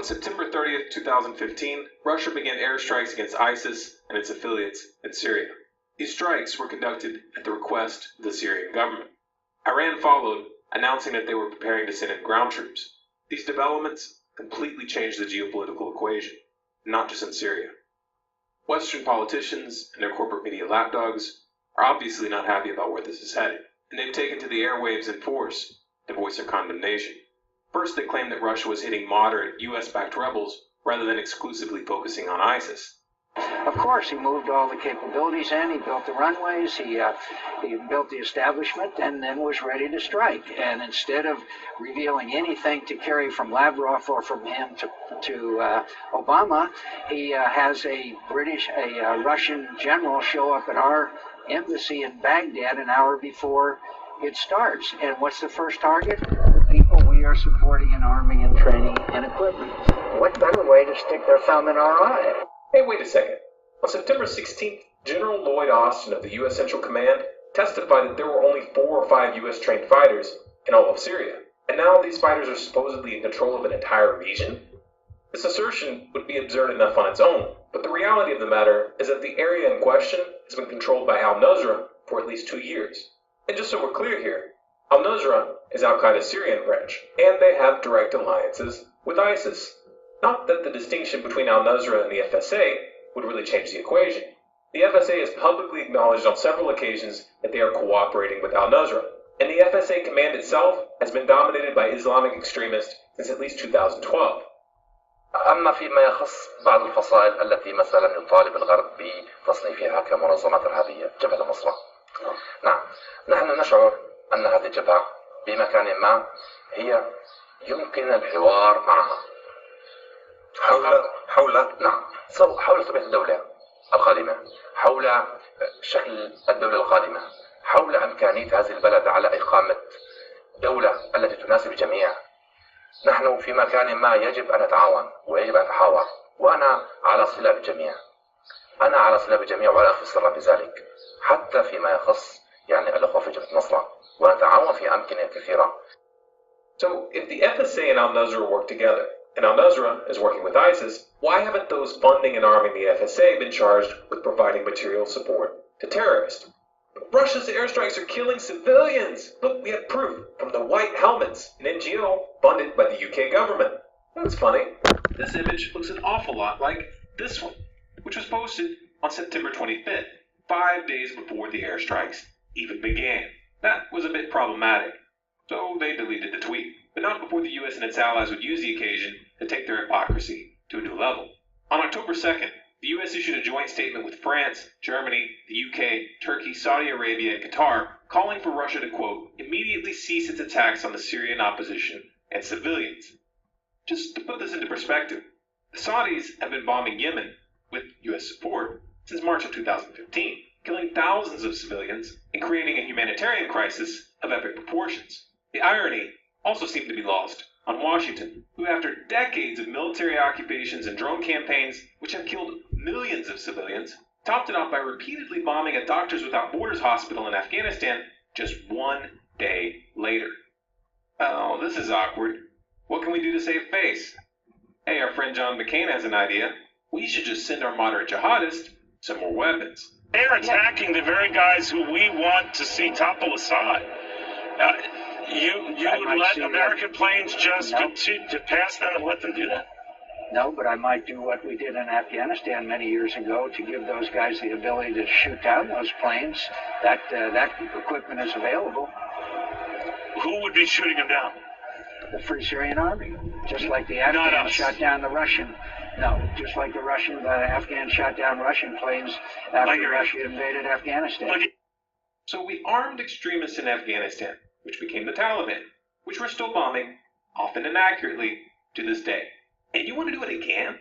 September 30th, 2015, Russia began airstrikes against ISIS and its affiliates in Syria. These strikes were conducted at the request of the Syrian government. Iran followed, announcing that they were preparing to send in ground troops. These developments completely changed the geopolitical equation, not just in Syria. Western politicians and their corporate media lapdogs are obviously not happy about where this is headed, and they've taken to the airwaves in force to voice their condemnation. First, they claimed that Russia was hitting moderate US-backed rebels rather than exclusively focusing on ISIS. Of course, he moved all the capabilities in, he built the runways, he built the establishment, and then was ready to strike. And instead of revealing anything to Kerry from Lavrov or from him to Obama, he has a Russian general show up at our embassy in Baghdad an hour before it starts. And what's the first target? The people we are supporting in arming and training and equipment. What better way to stick their thumb in our eye? Hey, wait a second. On September 16th, General Lloyd Austin of the U.S. Central Command testified that there were only 4 or 5 U.S.-trained fighters in all of Syria, and now these fighters are supposedly in control of an entire region? This assertion would be absurd enough on its own, but the reality of the matter is that the area in question has been controlled by al-Nusra for at least 2 years. And just so we're clear here, al-Nusra is al-Qaeda's Syrian branch, and they have direct alliances with ISIS. Not that the distinction between al-Nusra and the FSA would really change the equation. The FSA has publicly acknowledged on several occasions that they are cooperating with al-Nusra, and the FSA command itself has been dominated by Islamic extremists since at least 2012. أما فيما يخص بعض الفصائل التي مثلا يطالب الغرب بتصنيفها كمنظمات إرهابية جبهة النصرة. نعم، نحن نشعر أن هذه الجبهة بمكان ما هي يمكن الحوار معها حول طبيعة الدولة القادمة، حول شكل الدولة القادمة، حول إمكانية هذه البلد على إقامة دولة التي تناسب الجميع. نحن في مكان ما يجب أن نتعاون ويجب أن نتحاور، وأنا على صلة بالجميع. ولا أخفي سرا بذلك، حتى فيما يخص الأخوة في جبهة النصرة، ونتعاون في أمكنة كثيرة. So, if the FSA and al-Nusra work together, and al-Nusra is working with ISIS, why haven't those funding and arming the FSA been charged with providing material support to terrorists? Russia's airstrikes are killing civilians! Look, we have proof from the White Helmets, an NGO funded by the UK government. That's funny. This image looks an awful lot like this one, which was posted on September 25th, 5 days before the airstrikes even began. That was a bit problematic, so they deleted the tweet, but not before the US and its allies would use the occasion to take their hypocrisy to a new level. On October 2nd, the US issued a joint statement with France, Germany, the UK, Turkey, Saudi Arabia, and Qatar, calling for Russia to, quote, immediately cease its attacks on the Syrian opposition and civilians. Just to put this into perspective, the Saudis have been bombing Yemen, with US support, since March of 2015, killing thousands of civilians and creating a humanitarian crisis of epic proportions. The irony also seemed to be lost on Washington, who after decades of military occupations and drone campaigns, which have killed millions of civilians, topped it off by repeatedly bombing a Doctors Without Borders hospital in Afghanistan just 1 day later. Oh, this is awkward. What can we do to save face? Hey, our friend John McCain has an idea. We should just send our moderate jihadists some more weapons. They're attacking the very guys who we want to see topple Assad. You would let American planes just continue to pass them and let them do that? No, but I might do what we did in Afghanistan many years ago to give those guys the ability to shoot down those planes. That equipment is available. Who would be shooting them down? The Free Syrian Army, just like the Afghans shot down the Russian. No, just like the Afghans shot down Russian planes after Russia invaded Afghanistan. So we armed extremists in Afghanistan, which became the Taliban, which we're still bombing, often inaccurately, to this day. And you want to do it again?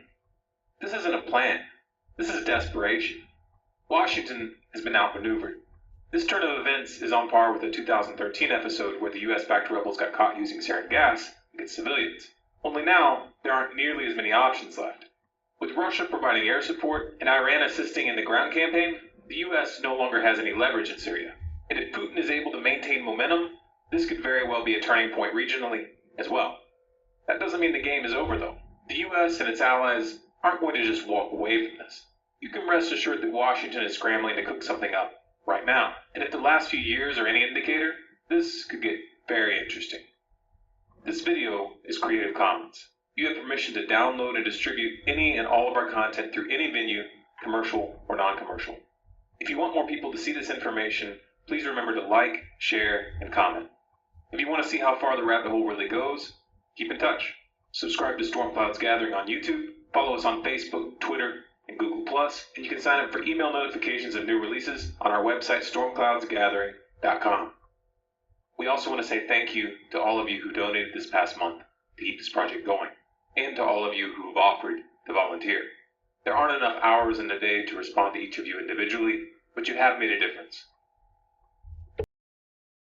This isn't a plan. This is desperation. Washington has been outmaneuvered. This turn of events is on par with the 2013 episode where the US-backed rebels got caught using sarin gas against civilians. Only now, there aren't nearly as many options left. With Russia providing air support and Iran assisting in the ground campaign, the US no longer has any leverage in Syria. And if Putin is able to maintain momentum, this could very well be a turning point regionally as well. That doesn't mean the game is over though. The U.S. and its allies aren't going to just walk away from this. You can rest assured that Washington is scrambling to cook something up right now. And if the last few years are any indicator, this could get very interesting. This video is Creative Commons. You have permission to download and distribute any and all of our content through any venue, commercial or non-commercial. If you want more people to see this information, please remember to like, share, and comment. If you want to see how far the rabbit hole really goes, keep in touch. Subscribe to Storm Clouds Gathering on YouTube, follow us on Facebook, Twitter, and Google+, and you can sign up for email notifications of new releases on our website, stormcloudsgathering.com. We also want to say thank you to all of you who donated this past month to keep this project going, and to all of you who have offered to volunteer. There aren't enough hours in the day to respond to each of you individually, but you have made a difference.